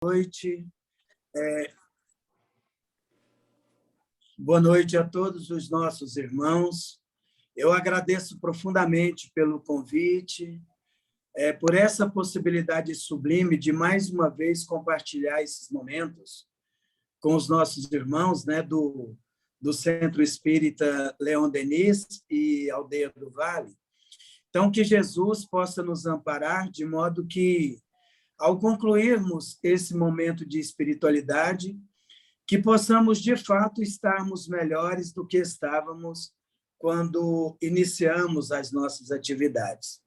Noite. Boa noite a todos os nossos irmãos. Eu agradeço profundamente pelo convite, por essa possibilidade sublime de, mais uma vez, compartilhar esses momentos com os nossos irmãos, né, do Centro Espírita Leon Denis e Aldeia do Vale. Então, que Jesus possa nos amparar de modo que, ao concluirmos esse momento de espiritualidade, que possamos, de fato, estarmos melhores do que estávamos quando iniciamos as nossas atividades.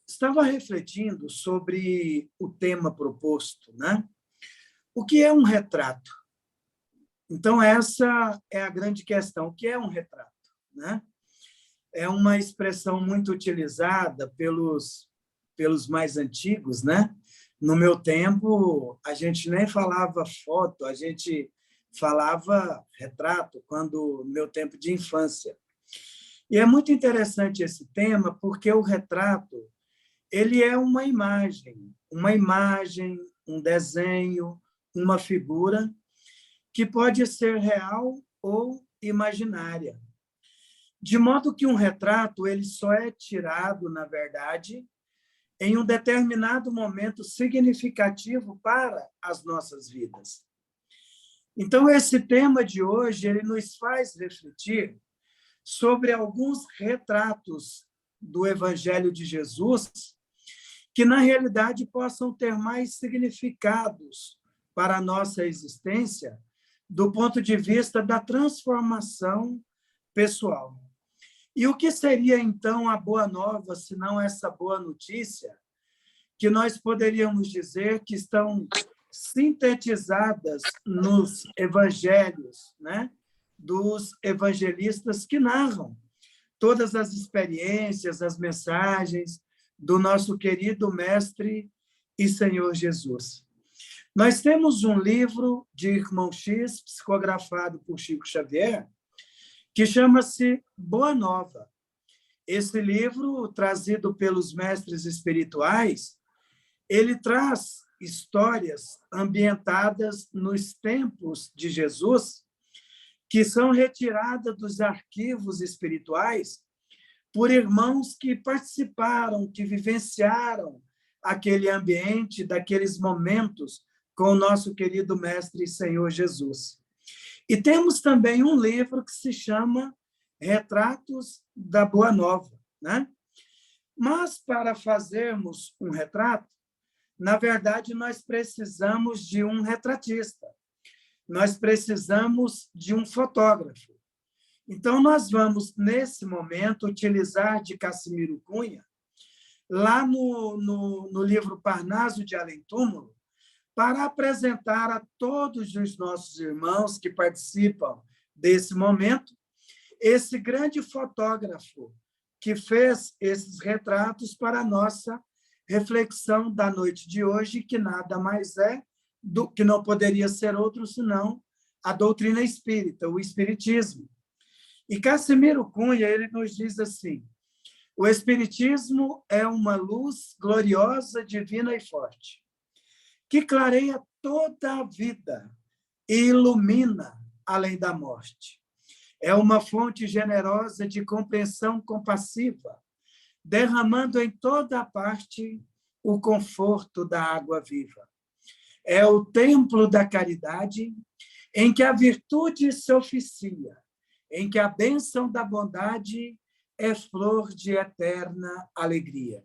Estava refletindo sobre o tema proposto, né? O que é um retrato? Então, essa é a grande questão. O que é um retrato, né? É uma expressão muito utilizada pelos mais antigos, né? No meu tempo, a gente nem falava foto, a gente falava retrato, no meu tempo de infância. E é muito interessante esse tema, porque o retrato ele é uma imagem, um desenho, uma figura que pode ser real ou imaginária. De modo que um retrato ele só é tirado, na verdade, em um determinado momento significativo para as nossas vidas. Então, esse tema de hoje ele nos faz refletir sobre alguns retratos do Evangelho de Jesus que, na realidade, possam ter mais significados para a nossa existência do ponto de vista da transformação pessoal. E o que seria, então, a boa nova, se não essa boa notícia, que nós poderíamos dizer que estão sintetizadas nos evangelhos, né? Dos evangelistas que narram todas as experiências, as mensagens do nosso querido Mestre e Senhor Jesus. Nós temos um livro de Irmão X, psicografado por Chico Xavier, que chama-se Boa Nova. Esse livro, trazido pelos mestres espirituais, ele traz histórias ambientadas nos tempos de Jesus, que são retiradas dos arquivos espirituais por irmãos que participaram, que vivenciaram aquele ambiente, daqueles momentos com o nosso querido Mestre e Senhor Jesus. E temos também um livro que se chama Retratos da Boa Nova, né? Mas, para fazermos um retrato, na verdade, nós precisamos de um retratista, nós precisamos de um fotógrafo. Então, nós vamos, nesse momento, utilizar de Cassimiro Cunha, lá no livro Parnaso de Além Túmulo, para apresentar a todos os nossos irmãos que participam desse momento, esse grande fotógrafo que fez esses retratos para a nossa reflexão da noite de hoje, que nada mais é do que não poderia ser outro senão a doutrina espírita, o espiritismo. E Cassimiro Cunha, ele nos diz assim: o espiritismo é uma luz gloriosa, divina e forte, que clareia toda a vida e ilumina além da morte. É uma fonte generosa de compreensão compassiva, derramando em toda a parte o conforto da água viva. É o templo da caridade, em que a virtude se oficia, em que a bênção da bondade é flor de eterna alegria.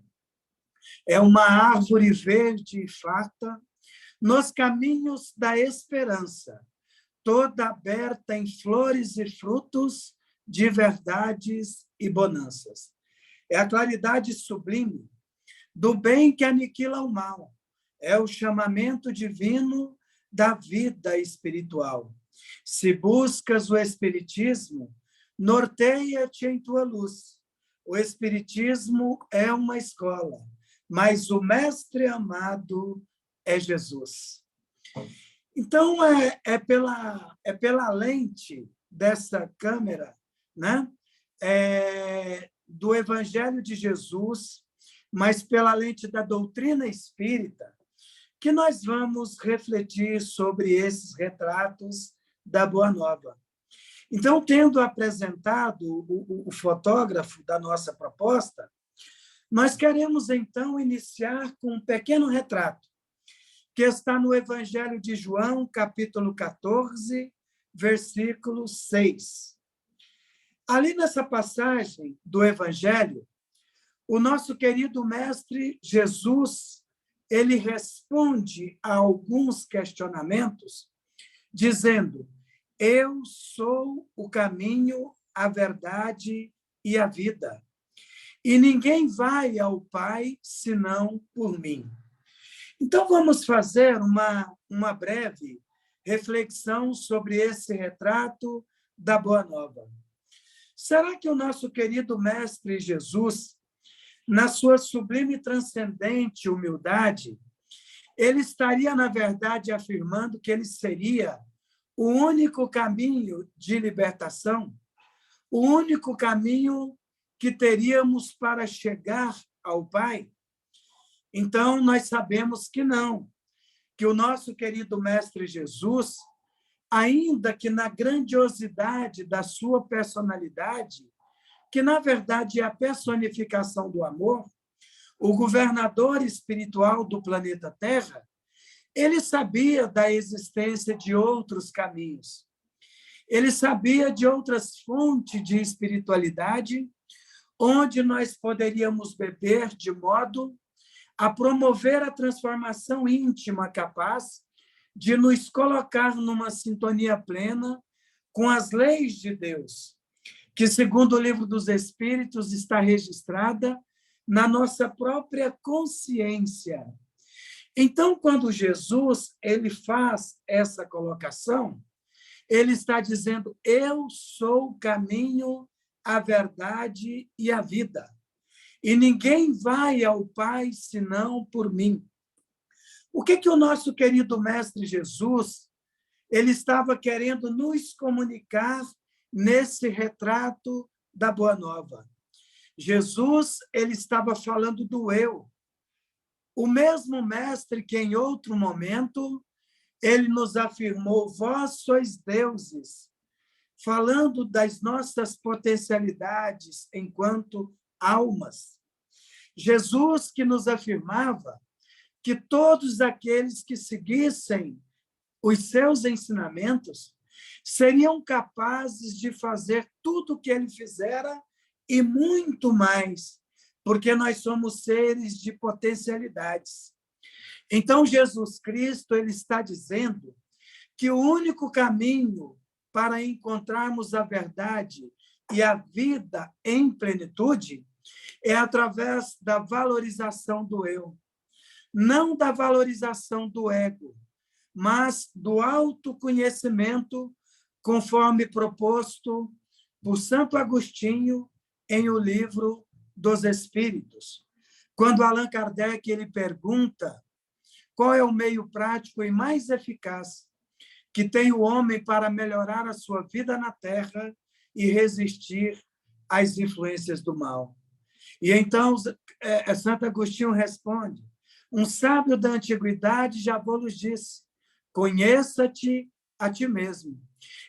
É uma árvore verde e farta, nos caminhos da esperança, toda aberta em flores e frutos de verdades e bonanças. É a claridade sublime do bem que aniquila o mal. É o chamamento divino da vida espiritual. Se buscas o espiritismo, norteia-te em tua luz. O espiritismo é uma escola, mas o mestre amado é Jesus. Então, é pela lente dessa câmera, né? Do Evangelho de Jesus, mas pela lente da doutrina espírita, que nós vamos refletir sobre esses retratos da Boa Nova. Então, tendo apresentado o fotógrafo da nossa proposta, nós queremos, então, iniciar com um pequeno retrato, que está no Evangelho de João, capítulo 14, versículo 6. Ali nessa passagem do Evangelho, o nosso querido Mestre Jesus, ele responde a alguns questionamentos, dizendo: eu sou o caminho, a verdade e a vida. E ninguém vai ao Pai senão por mim. Então, vamos fazer uma breve reflexão sobre esse retrato da Boa Nova. Será que o nosso querido Mestre Jesus, na sua sublime e transcendente humildade, ele estaria, na verdade, afirmando que ele seria o único caminho de libertação, o único caminho que teríamos para chegar ao Pai? Então, nós sabemos que não, que o nosso querido Mestre Jesus, ainda que na grandiosidade da sua personalidade, que, na verdade, é a personificação do amor, o governador espiritual do planeta Terra, ele sabia da existência de outros caminhos. Ele sabia de outras fontes de espiritualidade, onde nós poderíamos beber de modo a promover a transformação íntima capaz de nos colocar numa sintonia plena com as leis de Deus, que, segundo o Livro dos Espíritos, está registrada na nossa própria consciência. Então, quando Jesus ele faz essa colocação, ele está dizendo: eu sou o caminho, a verdade e a vida. E ninguém vai ao Pai senão por mim. O que o nosso querido Mestre Jesus ele estava querendo nos comunicar nesse retrato da Boa Nova? Jesus ele estava falando do eu. O mesmo Mestre que, em outro momento, ele nos afirmou: vós sois deuses, falando das nossas potencialidades enquanto almas. Jesus que nos afirmava que todos aqueles que seguissem os seus ensinamentos seriam capazes de fazer tudo o que ele fizera e muito mais, porque nós somos seres de potencialidades. Então, Jesus Cristo ele está dizendo que o único caminho para encontrarmos a verdade e a vida em plenitude é através da valorização do eu. Não da valorização do ego, mas do autoconhecimento, conforme proposto por Santo Agostinho em O Livro dos Espíritos. Quando Allan Kardec ele pergunta qual é o meio prático e mais eficaz que tem o homem para melhorar a sua vida na Terra e resistir às influências do mal. E então Santo Agostinho responde: um sábio da antiguidade já vos disse, conheça-te a ti mesmo.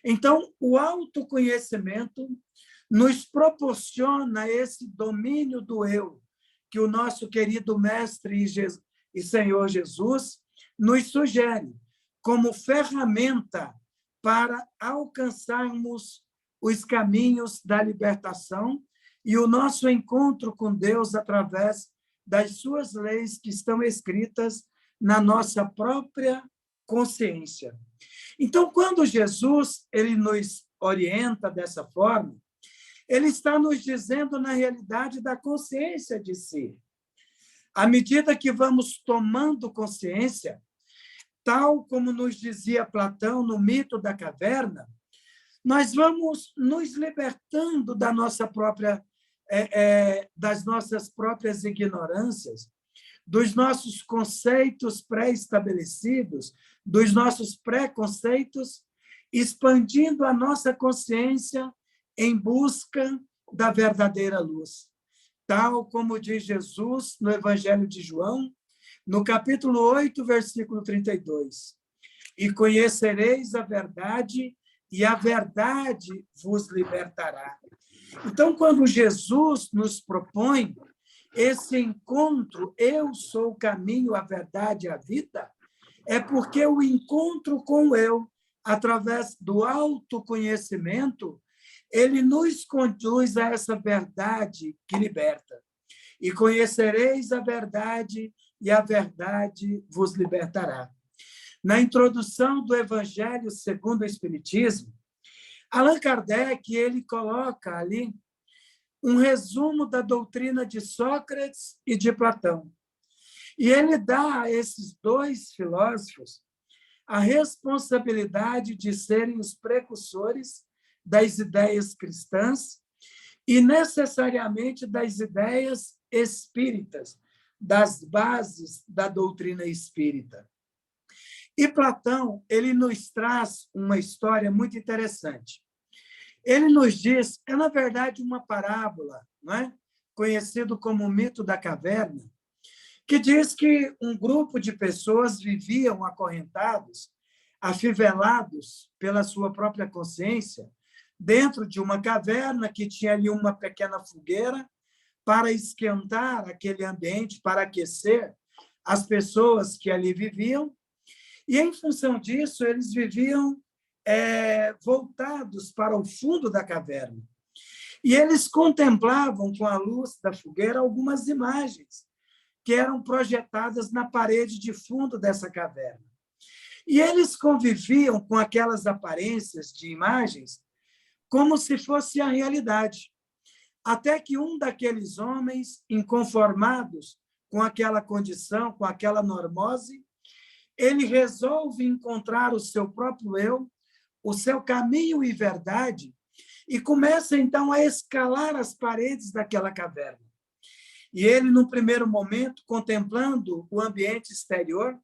Então, o autoconhecimento nos proporciona esse domínio do eu, que o nosso querido Mestre e Senhor Jesus nos sugere como ferramenta para alcançarmos os caminhos da libertação e o nosso encontro com Deus através das suas leis que estão escritas na nossa própria consciência. Então, quando Jesus ele nos orienta dessa forma, ele está nos dizendo na realidade da consciência de si. À medida que vamos tomando consciência, tal como nos dizia Platão no mito da caverna, nós vamos nos libertando da nossa própria, das nossas próprias ignorâncias, dos nossos conceitos pré-estabelecidos, dos nossos preconceitos, expandindo a nossa consciência em busca da verdadeira luz. Tal como diz Jesus no Evangelho de João, no capítulo 8, versículo 32. E conhecereis a verdade, e a verdade vos libertará. Então, quando Jesus nos propõe esse encontro, eu sou o caminho, a verdade e a vida, é porque o encontro com eu, através do autoconhecimento, ele nos conduz a essa verdade que liberta. E conhecereis a verdade, e a verdade vos libertará. Na introdução do Evangelho segundo o Espiritismo, Allan Kardec ele coloca ali um resumo da doutrina de Sócrates e de Platão. E ele dá a esses dois filósofos a responsabilidade de serem os precursores das ideias cristãs e necessariamente das ideias espíritas, das bases da doutrina espírita. E Platão, ele nos traz uma história muito interessante. Ele nos diz, é na verdade uma parábola, não é? Conhecido como o mito da caverna, que diz que um grupo de pessoas viviam acorrentados, afivelados pela sua própria consciência, dentro de uma caverna que tinha ali uma pequena fogueira para esquentar aquele ambiente, para aquecer as pessoas que ali viviam. E, em função disso, eles viviam voltados para o fundo da caverna. E eles contemplavam, com a luz da fogueira, algumas imagens que eram projetadas na parede de fundo dessa caverna. E eles conviviam com aquelas aparências de imagens como se fosse a realidade. Até que um daqueles homens, inconformados com aquela condição, com aquela normose, ele resolve encontrar o seu próprio eu, o seu caminho e verdade, e começa, então, a escalar as paredes daquela caverna. E ele, no primeiro momento, contemplando o ambiente exterior,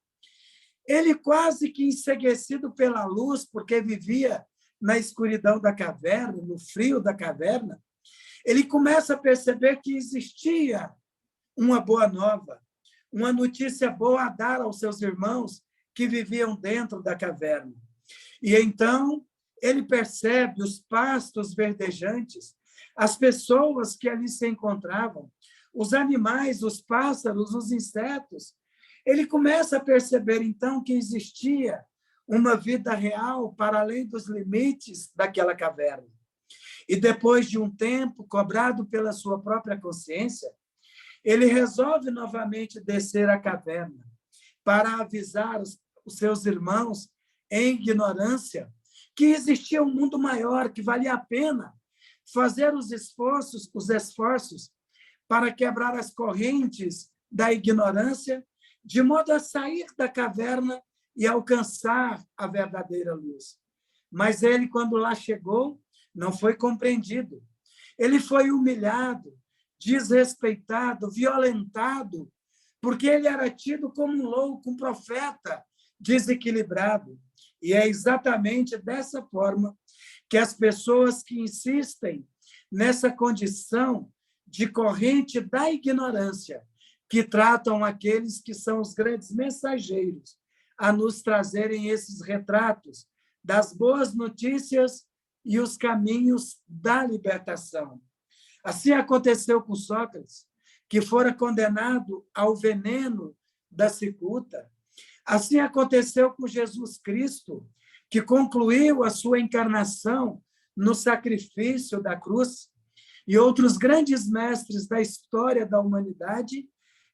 ele quase que enceguecido pela luz, porque vivia na escuridão da caverna, no frio da caverna, ele começa a perceber que existia uma boa nova, uma notícia boa a dar aos seus irmãos que viviam dentro da caverna. E então ele percebe os pastos verdejantes, as pessoas que ali se encontravam, os animais, os pássaros, os insetos. Ele começa a perceber, então, que existia uma vida real para além dos limites daquela caverna. E depois de um tempo, cobrado pela sua própria consciência, ele resolve novamente descer a caverna para avisar os seus irmãos, em ignorância, que existia um mundo maior, que valia a pena fazer os esforços para quebrar as correntes da ignorância, de modo a sair da caverna e alcançar a verdadeira luz. Mas ele, quando lá chegou, não foi compreendido. Ele foi humilhado, desrespeitado, violentado, porque ele era tido como um louco, um profeta desequilibrado. E é exatamente dessa forma que as pessoas que insistem nessa condição de corrente da ignorância, que tratam aqueles que são os grandes mensageiros a nos trazerem esses retratos das boas notícias e os caminhos da libertação. Assim aconteceu com Sócrates, que fora condenado ao veneno da cicuta. Assim aconteceu com Jesus Cristo, que concluiu a sua encarnação no sacrifício da cruz, e outros grandes mestres da história da humanidade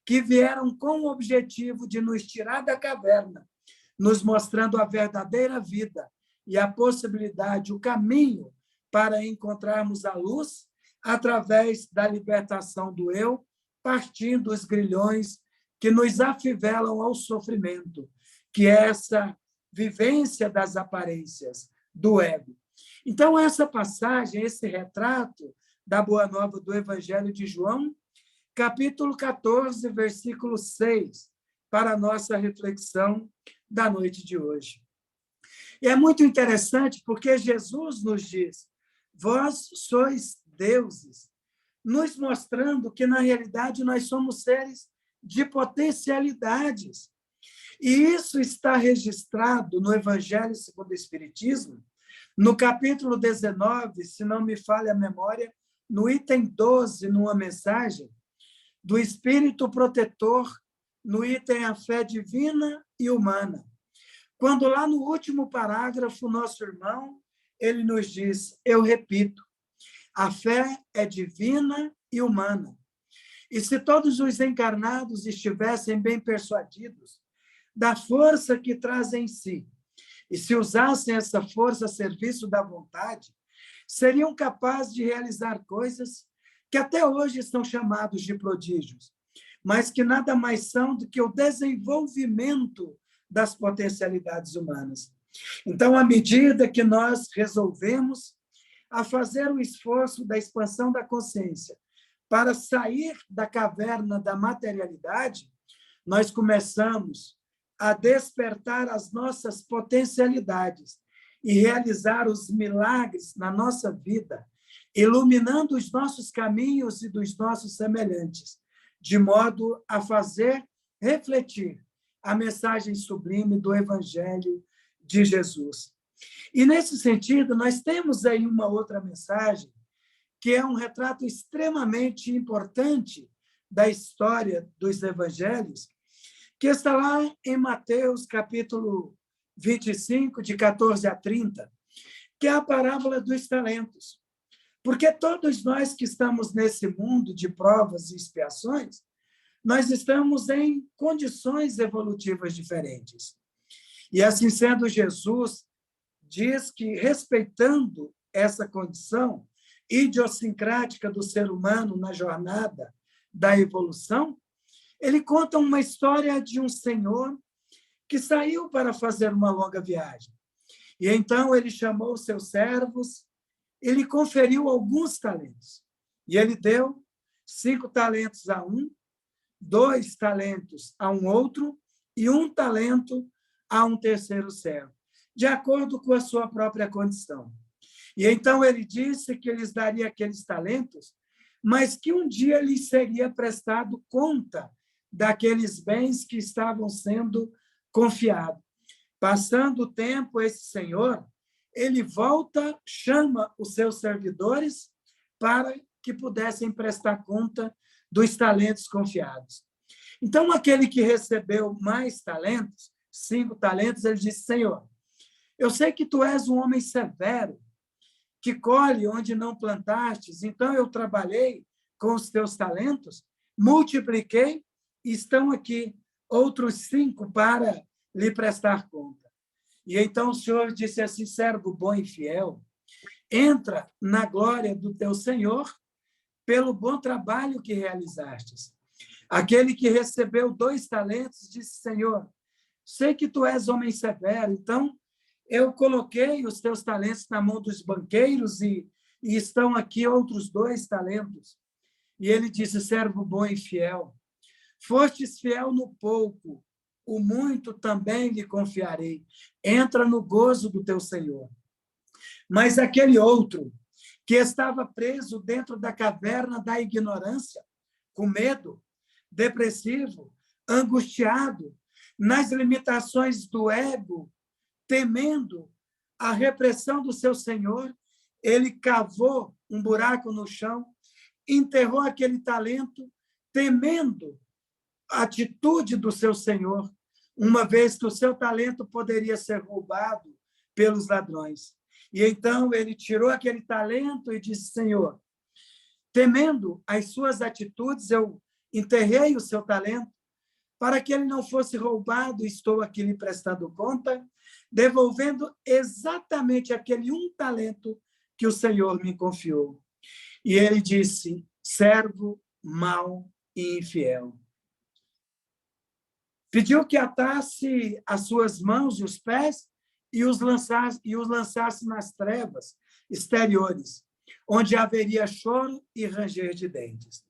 que vieram com o objetivo de nos tirar da caverna, nos mostrando a verdadeira vida e a possibilidade, o caminho para encontrarmos a luz através da libertação do eu, partindo dos grilhões que nos afivelam ao sofrimento, que é essa vivência das aparências do ego. Então, essa passagem, esse retrato da Boa Nova do Evangelho de João, capítulo 14, versículo 6, para a nossa reflexão da noite de hoje. E é muito interessante porque Jesus nos diz: vós sois deuses, nos mostrando que, na realidade, nós somos seres de potencialidades. E isso está registrado no Evangelho segundo o Espiritismo, no capítulo 19, se não me falha a memória, no item 12, numa mensagem, do Espírito Protetor, no item A Fé Divina e Humana. Quando lá no último parágrafo, nosso irmão, ele nos diz, eu repito, a fé é divina e humana. E se todos os encarnados estivessem bem persuadidos da força que traz em si, e se usassem essa força a serviço da vontade, seriam capazes de realizar coisas que até hoje estão chamados de prodígios, mas que nada mais são do que o desenvolvimento das potencialidades humanas. Então, à medida que nós resolvemos a fazer o esforço da expansão da consciência para sair da caverna da materialidade, nós começamos a despertar as nossas potencialidades e realizar os milagres na nossa vida, iluminando os nossos caminhos e dos nossos semelhantes, de modo a fazer refletir a mensagem sublime do Evangelho de Jesus. E, nesse sentido, nós temos aí uma outra mensagem, que é um retrato extremamente importante da história dos evangelhos, que está lá em Mateus, capítulo 25, de 14 a 30, que é a parábola dos talentos. Porque todos nós que estamos nesse mundo de provas e expiações, nós estamos em condições evolutivas diferentes. E, assim sendo, Jesus diz que, respeitando essa condição idiosincrática do ser humano na jornada da evolução, ele conta uma história de um senhor que saiu para fazer uma longa viagem. E então ele chamou seus servos, ele conferiu alguns talentos. E ele deu 5 talentos a um, 2 talentos a um outro e 1 talento a um terceiro servo, de acordo com a sua própria condição. E então ele disse que lhes daria aqueles talentos, mas que um dia lhes seria prestado conta daqueles bens que estavam sendo confiados. Passando o tempo, esse senhor, ele volta, chama os seus servidores para que pudessem prestar conta dos talentos confiados. Então, aquele que recebeu mais talentos, 5 talentos, ele disse, Senhor, eu sei que tu és um homem severo, que colhe onde não plantastes, então eu trabalhei com os teus talentos, multipliquei, e estão aqui outros 5 para lhe prestar conta. E então o Senhor disse assim, servo bom e fiel, entra na glória do teu Senhor pelo bom trabalho que realizastes. Aquele que recebeu 2 talentos disse, Senhor, sei que tu és homem severo, então eu coloquei os teus talentos na mão dos banqueiros e estão aqui outros 2 talentos. E ele disse, servo bom e fiel, fostes fiel no pouco, o muito também lhe confiarei. Entra no gozo do teu Senhor. Mas aquele outro, que estava preso dentro da caverna da ignorância, com medo, depressivo, angustiado, nas limitações do ego, temendo a repressão do seu senhor, ele cavou um buraco no chão, enterrou aquele talento, temendo a atitude do seu senhor, uma vez que o seu talento poderia ser roubado pelos ladrões. E então ele tirou aquele talento e disse, Senhor, temendo as suas atitudes, eu enterrei o seu talento, para que ele não fosse roubado, estou aqui lhe prestando conta, devolvendo exatamente aquele 1 talento que o Senhor me confiou. E ele disse, servo mau e infiel. Pediu que atasse as suas mãos e os pés e os lançasse nas trevas exteriores, onde haveria choro e ranger de dentes.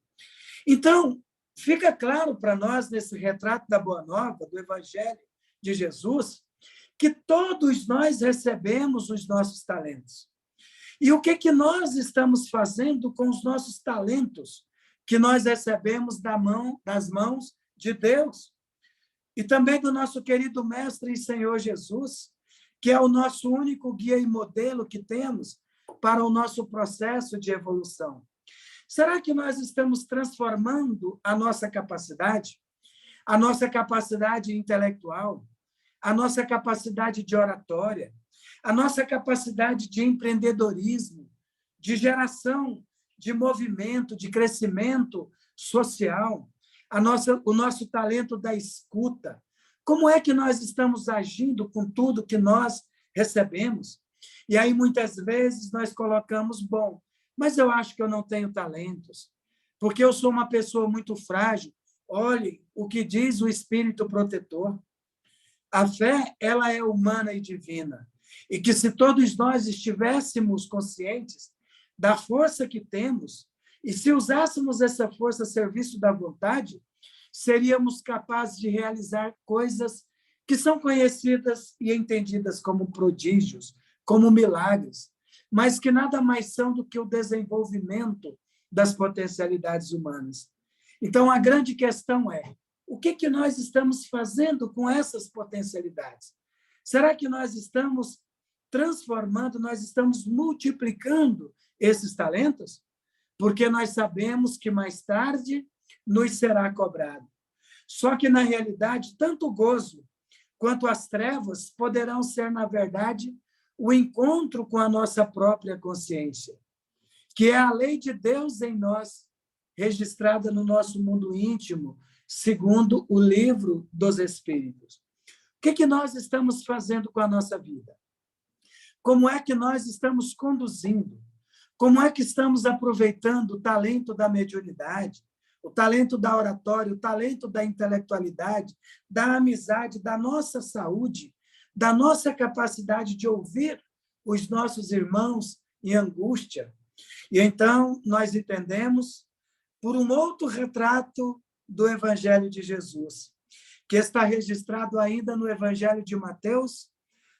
Então, fica claro para nós, nesse retrato da Boa Nova, do Evangelho de Jesus, que todos nós recebemos os nossos talentos. E o que nós estamos fazendo com os nossos talentos que nós recebemos das mãos de Deus e também do nosso querido Mestre e Senhor Jesus, que é o nosso único guia e modelo que temos para o nosso processo de evolução. Será que nós estamos transformando a nossa capacidade intelectual, a nossa capacidade de oratória, a nossa capacidade de empreendedorismo, de geração de movimento, de crescimento social, o nosso talento da escuta? Como é que nós estamos agindo com tudo que nós recebemos? E aí, muitas vezes, nós colocamos, bom, mas eu acho que eu não tenho talentos, porque eu sou uma pessoa muito frágil. Olhe o que diz o Espírito Protetor. A fé, ela é humana e divina. E que se todos nós estivéssemos conscientes da força que temos, e se usássemos essa força a serviço da vontade, seríamos capazes de realizar coisas que são conhecidas e entendidas como prodígios, como milagres, mas que nada mais são do que o desenvolvimento das potencialidades humanas. Então, a grande questão é, o que nós estamos fazendo com essas potencialidades? Será que nós estamos transformando, nós estamos multiplicando esses talentos? Porque nós sabemos que mais tarde nos será cobrado. Só que, na realidade, tanto o gozo quanto as trevas poderão ser, na verdade, o encontro com a nossa própria consciência, que é a lei de Deus em nós, registrada no nosso mundo íntimo, segundo o livro dos Espíritos. O que nós estamos fazendo com a nossa vida? Como é que nós estamos conduzindo? Como é que estamos aproveitando o talento da mediunidade, o talento da oratória, o talento da intelectualidade, da amizade, da nossa saúde, da nossa capacidade de ouvir os nossos irmãos em angústia? E então nós entendemos por um outro retrato do Evangelho de Jesus, que está registrado ainda no Evangelho de Mateus,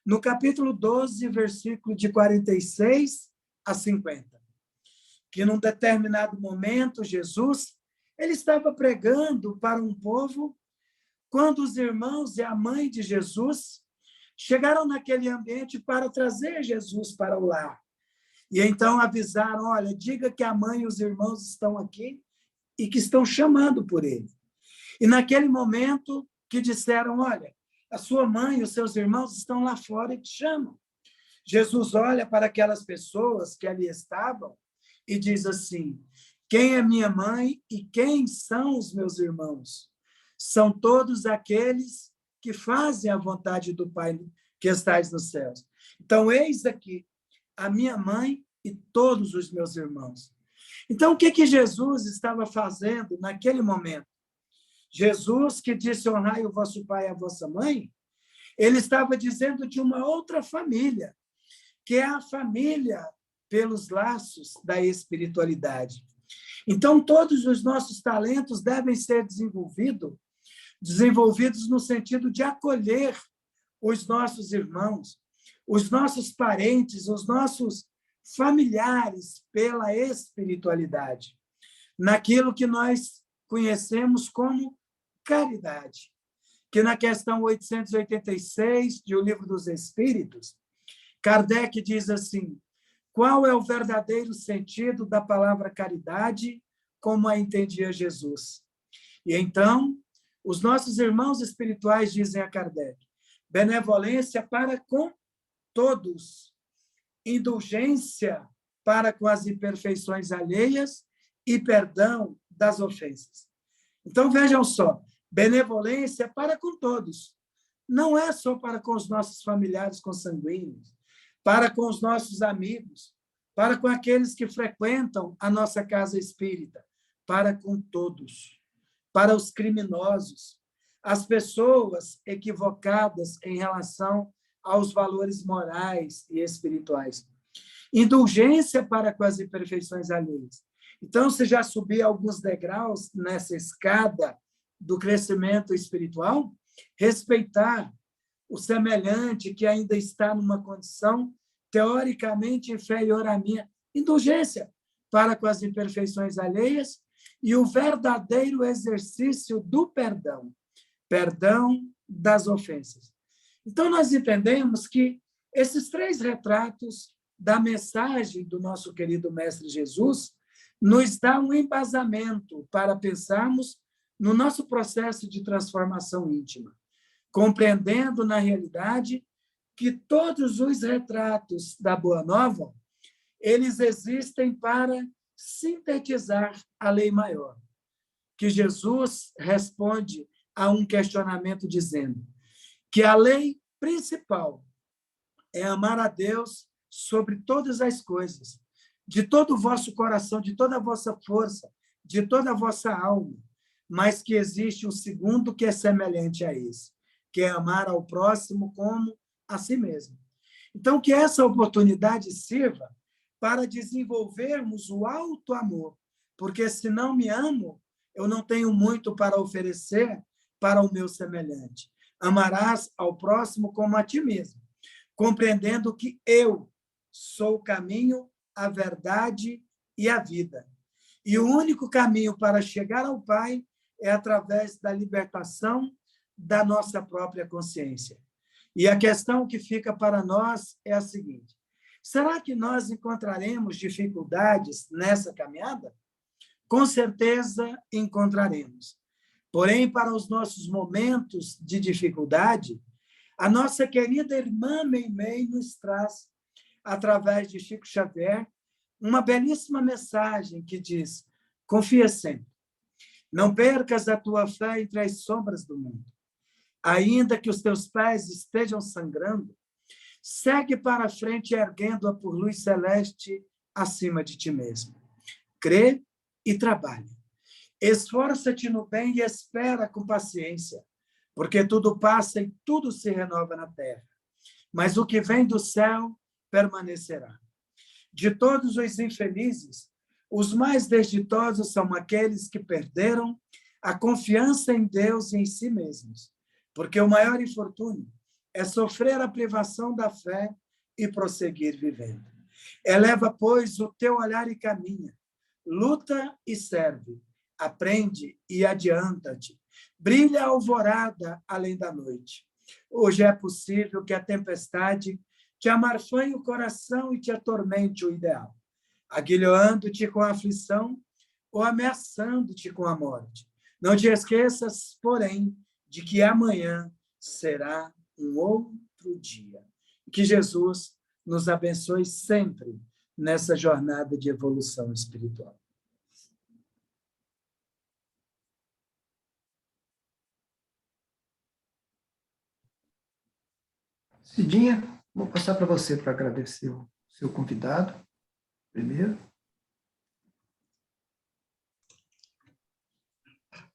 no capítulo 12, versículo de 46 a 50, que num determinado momento Jesus ele estava pregando para um povo, quando os irmãos e a mãe de Jesus chegaram naquele ambiente para trazer Jesus para o lar. E então avisaram, olha, diga que a mãe e os irmãos estão aqui e que estão chamando por ele. E naquele momento que disseram, olha, a sua mãe e os seus irmãos estão lá fora e te chamam. Jesus olha para aquelas pessoas que ali estavam e diz assim, quem é minha mãe e quem são os meus irmãos? São todos aqueles que fazem a vontade do Pai que estais nos céus. Então, eis aqui a minha mãe e todos os meus irmãos. Então, o que Jesus estava fazendo naquele momento? Jesus, que disse, honrai o vosso pai e a vossa mãe, ele estava dizendo de uma outra família, que é a família pelos laços da espiritualidade. Então, todos os nossos talentos devem ser desenvolvidos no sentido de acolher os nossos irmãos, os nossos parentes, os nossos familiares pela espiritualidade, naquilo que nós conhecemos como caridade, que na questão 886 do Livro dos Espíritos, Kardec diz assim, qual é o verdadeiro sentido da palavra caridade, como a entendia Jesus? E então, os nossos irmãos espirituais dizem a Kardec, benevolência para com todos, indulgência para com as imperfeições alheias e perdão das ofensas. Então, vejam só, benevolência para com todos. Não é só para com os nossos familiares consanguíneos, para com os nossos amigos, para com aqueles que frequentam a nossa casa espírita, para com todos, para os criminosos, as pessoas equivocadas em relação aos valores morais e espirituais. Indulgência para com as imperfeições alheias. Então, se já subir alguns degraus nessa escada do crescimento espiritual, respeitar o semelhante que ainda está numa condição teoricamente inferior à minha. Indulgência para com as imperfeições alheias e o verdadeiro exercício do perdão das ofensas. Então, nós entendemos que esses 3 retratos da mensagem do nosso querido Mestre Jesus nos dá um embasamento para pensarmos no nosso processo de transformação íntima, compreendendo, na realidade, que todos os retratos da Boa Nova, eles existem para sintetizar a lei maior, que Jesus responde a um questionamento dizendo que a lei principal é amar a Deus sobre todas as coisas, de todo o vosso coração, de toda a vossa força, de toda a vossa alma, mas que existe um segundo que é semelhante a esse, que é amar ao próximo como a si mesmo. Então, que essa oportunidade sirva para desenvolvermos o alto amor, porque se não me amo, eu não tenho muito para oferecer para o meu semelhante. Amarás ao próximo como a ti mesmo, compreendendo que eu sou o caminho, a verdade e a vida. E o único caminho para chegar ao Pai é através da libertação da nossa própria consciência. E a questão que fica para nós é a seguinte: será que nós encontraremos dificuldades nessa caminhada? Com certeza encontraremos. Porém, para os nossos momentos de dificuldade, a nossa querida irmã Meimei nos traz, através de Chico Xavier, uma belíssima mensagem que diz: confia sempre. Não percas a tua fé entre as sombras do mundo. Ainda que os teus pés estejam sangrando, segue para frente erguendo-a por luz celeste acima de ti mesmo. Crê e trabalha. Esforça-te no bem e espera com paciência, porque tudo passa e tudo se renova na terra. Mas o que vem do céu permanecerá. De todos os infelizes, os mais desditosos são aqueles que perderam a confiança em Deus e em si mesmos, porque o maior infortúnio é sofrer a privação da fé e prosseguir vivendo. Eleva, pois, o teu olhar e caminha, luta e serve, aprende e adianta-te, brilha a alvorada além da noite. Hoje é possível que a tempestade te amarfanhe o coração e te atormente o ideal, aguilhoando-te com a aflição ou ameaçando-te com a morte. Não te esqueças, porém, de que amanhã será um outro dia. Que Jesus nos abençoe sempre nessa jornada de evolução espiritual. Cidinha, vou passar para você para agradecer o seu convidado, primeiro.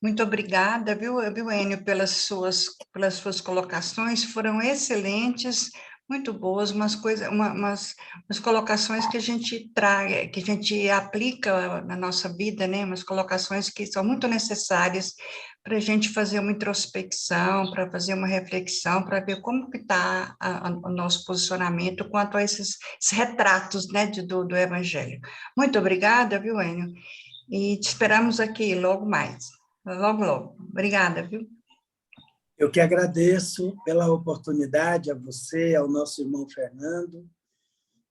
Muito obrigada, viu, Enio, pelas suas colocações, foram excelentes, muito boas, umas colocações que a gente traz, que a gente aplica na nossa vida, né? Umas colocações que são muito necessárias para a gente fazer uma introspecção, para fazer uma reflexão, para ver como que está o nosso posicionamento quanto a esses retratos, né, do Evangelho. Muito obrigada, viu, Enio? E te esperamos aqui logo mais. Logo, logo. Obrigada, viu? Eu que agradeço pela oportunidade a você, ao nosso irmão Fernando,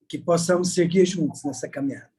que possamos seguir juntos nessa caminhada.